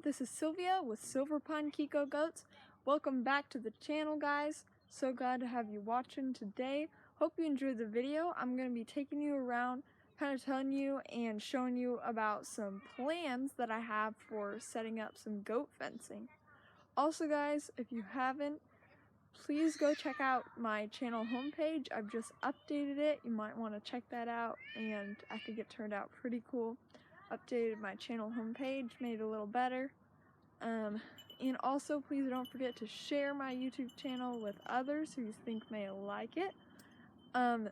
this is Sylvia with Pine Kiko Goats. Welcome back to the channel, guys. So glad to have you watching today. Hope you enjoyed the video. I'm going to be taking you around, kind of telling you and showing you about some plans that I have for setting up some goat fencing. Also, guys, if you haven't, please go check out my channel homepage. I've just updated it. You might want to check that out, and I think it turned out pretty cool. Updated my channel homepage, made it a little better. And also, please don't forget to share my YouTube channel with others who you think may like it. And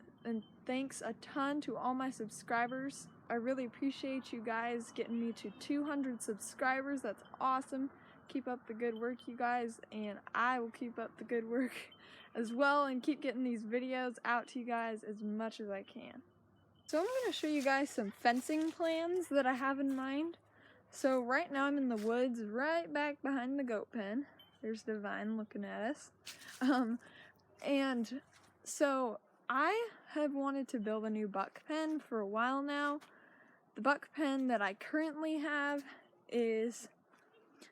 thanks a ton to all my subscribers. I really appreciate you guys getting me to 200 subscribers. That's awesome. Keep up the good work, you guys, and I will keep up the good work as well and keep getting these videos out to you guys as much as I can. So I'm going to show you guys some fencing plans that I have in mind. So right now I'm in the woods right back behind the goat pen. There's Divine looking at us. And so I have wanted to build a new buck pen for a while now. The buck pen that I currently have is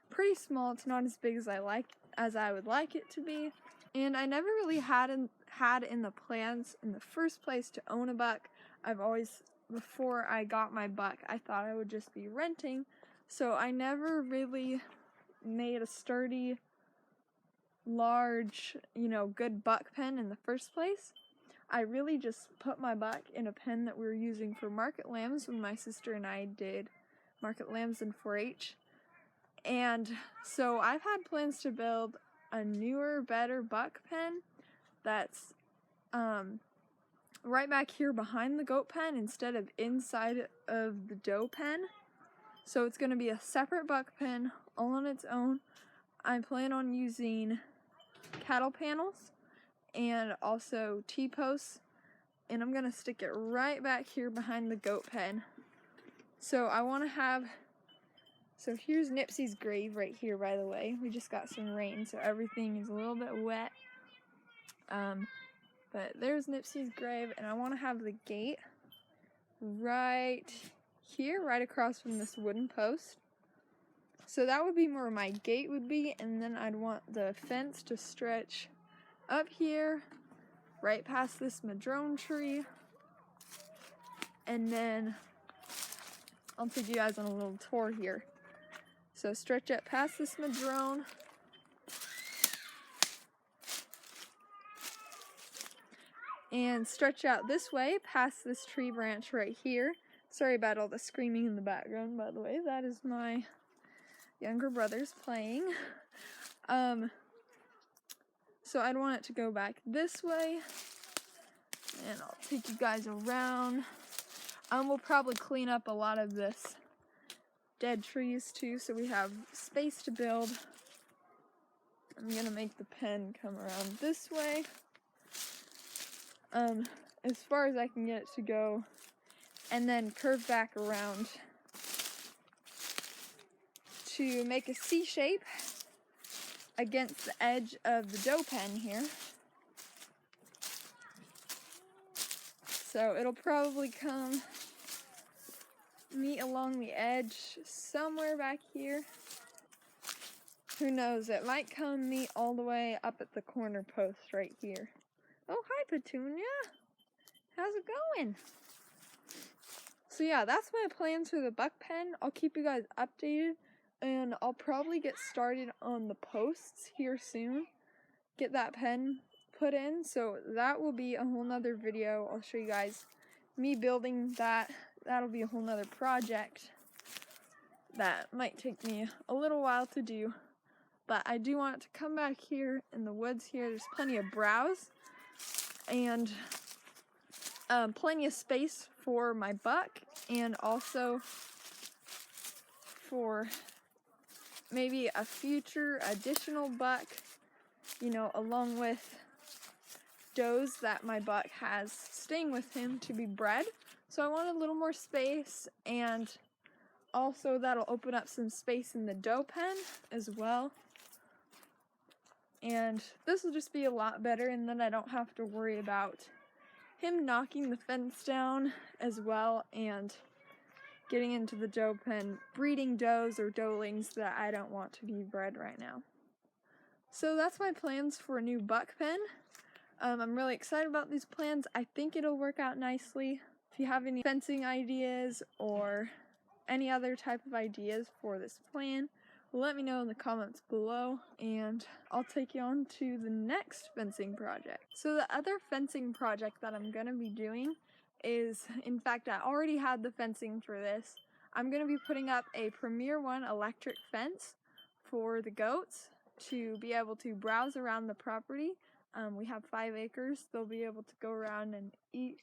pretty small. It's not as big as I would like it to be. And I never really had in the plans in the first place to own a buck. I've always, before I got my buck, I thought I would just be renting. So I never really made a sturdy, large, good buck pen in the first place. I really just put my buck in a pen that we were using for market lambs when my sister and I did market lambs and forage. And so I've had plans to build a newer, better buck pen that's right back here behind the goat pen instead of inside of the doe pen. So it's going to be a separate buck pen all on its own. I plan on using cattle panels and also T-posts, and I'm going to stick it right back here behind the goat pen. So I want to have, so here's Nipsey's grave right here, by the way. We just got some rain, so everything is a little bit wet. But there's Nipsey's grave, and I want to have the gate right here, right across from this wooden post. So that would be where my gate would be, and then I'd want the fence to stretch up here, right past this madrone tree. And then I'll take you guys on a little tour here. So stretch up past this madrone. And stretch out this way past this tree branch right here. Sorry about all the screaming in the background, by the way. That is my younger brothers playing. So I'd want it to go back this way. And I'll take you guys around. We'll probably clean up a lot of this dead trees too, so we have space to build. I'm going to make the pen come around this way. As far as I can get it to go, and then curve back around to make a C shape against the edge of the doe pen here. So it'll probably meet along the edge somewhere back here. Who knows, it might meet all the way up at the corner post right here. Oh, hi, Petunia. How's it going? So yeah, that's my plans for the buck pen. I'll keep you guys updated, and I'll probably get started on the posts here soon. Get that pen put in, so that will be a whole nother video. I'll show you guys me building that. That'll be a whole nother project that might take me a little while to do. But I do want it to come back here in the woods here. There's plenty of browse and plenty of space for my buck, and also for maybe a future additional buck, along with does that my buck has staying with him to be bred. So I want a little more space, and also that'll open up some space in the doe pen as well. And this will just be a lot better, and then I don't have to worry about him knocking the fence down as well and getting into the doe pen, breeding does or doelings that I don't want to be bred right now. So that's my plans for a new buck pen. I'm really excited about these plans. I think it'll work out nicely. If you have any fencing ideas or any other type of ideas for this plan, let me know in the comments below and I'll take you on to the next fencing project. So the other fencing project that I'm going to be doing is, in fact, I already had the fencing for this. I'm going to be putting up a Premier One electric fence for the goats to be able to browse around the property. We have 5 acres. They'll be able to go around and eat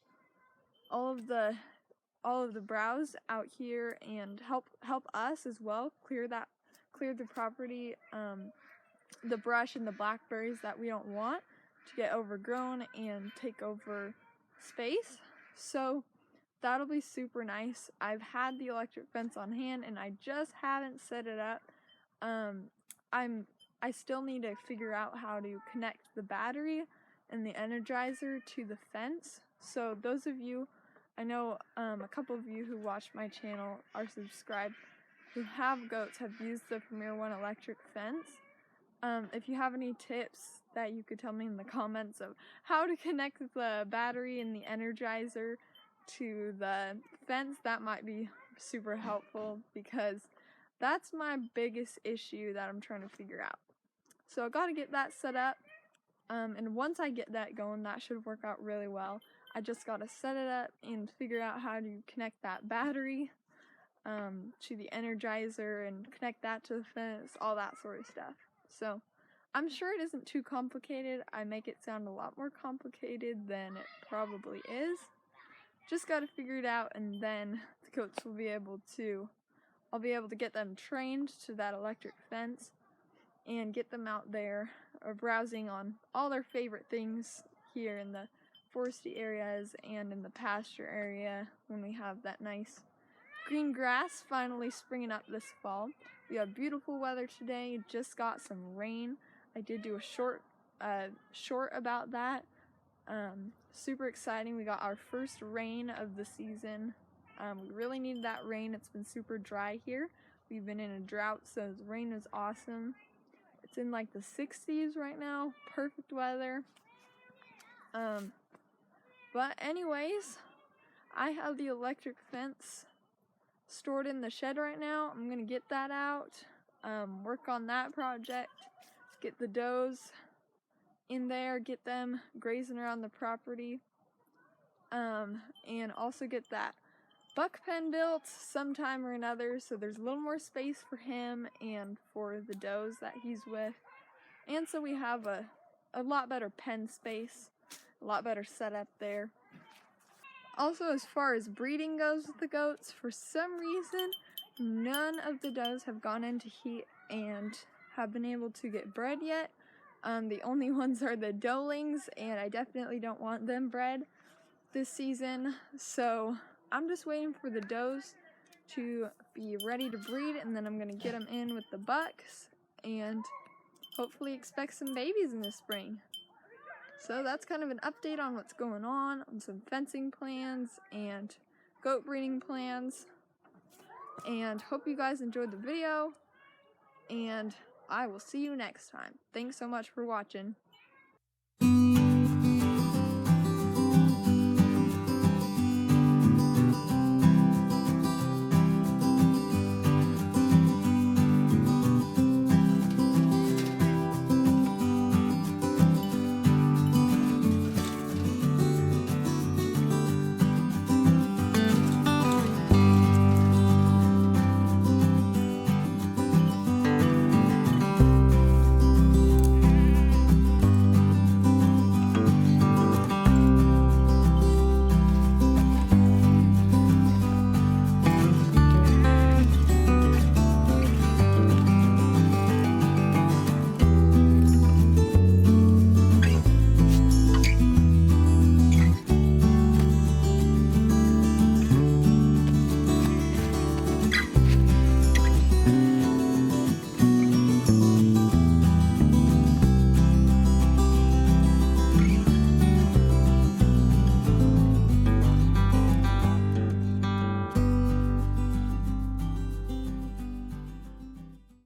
all of the browse out here and help us as well clear the property, the brush and the blackberries that we don't want to get overgrown and take over space. So that'll be super nice. I've had the electric fence on hand and I just haven't set it up. I still need to figure out how to connect the battery and the energizer to the fence. So those of you, I know a couple of you who watch my channel are subscribed, who have goats have used the Premier One electric fence. If you have any tips that you could tell me in the comments of how to connect the battery and the energizer to the fence, that might be super helpful because that's my biggest issue that I'm trying to figure out. So I gotta get that set up, and once I get that going, that should work out really well. I just gotta set it up and figure out how to connect that battery to the energizer and connect that to the fence, all that sort of stuff. So I'm sure it isn't too complicated. I make it sound a lot more complicated than it probably is. Just gotta figure it out, and then the goats will be able to, I'll be able to get them trained to that electric fence and get them out there browsing on all their favorite things here in the foresty areas and in the pasture area when we have that nice green grass finally springing up this fall. We have beautiful weather today, just got some rain. I did do a short about that. Super exciting. We got our first rain of the season. We really needed that rain. It's been super dry here. We've been in a drought, so the rain is awesome. It's in like the 60s right now. Perfect weather. But anyways, I have the electric fence stored in the shed right now. I'm gonna get that out, work on that project, get the does in there, get them grazing around the property, and also get that buck pen built sometime or another so there's a little more space for him and for the does that he's with, and so we have a lot better pen space, a lot better setup there. Also, as far as breeding goes with the goats, for some reason none of the does have gone into heat and have been able to get bred yet. The only ones are the doelings, and I definitely don't want them bred this season, so I'm just waiting for the does to be ready to breed, and then I'm going to get them in with the bucks and hopefully expect some babies in the spring. So that's kind of an update on what's going on some fencing plans and goat breeding plans, and hope you guys enjoyed the video, and I will see you next time. Thanks so much for watching.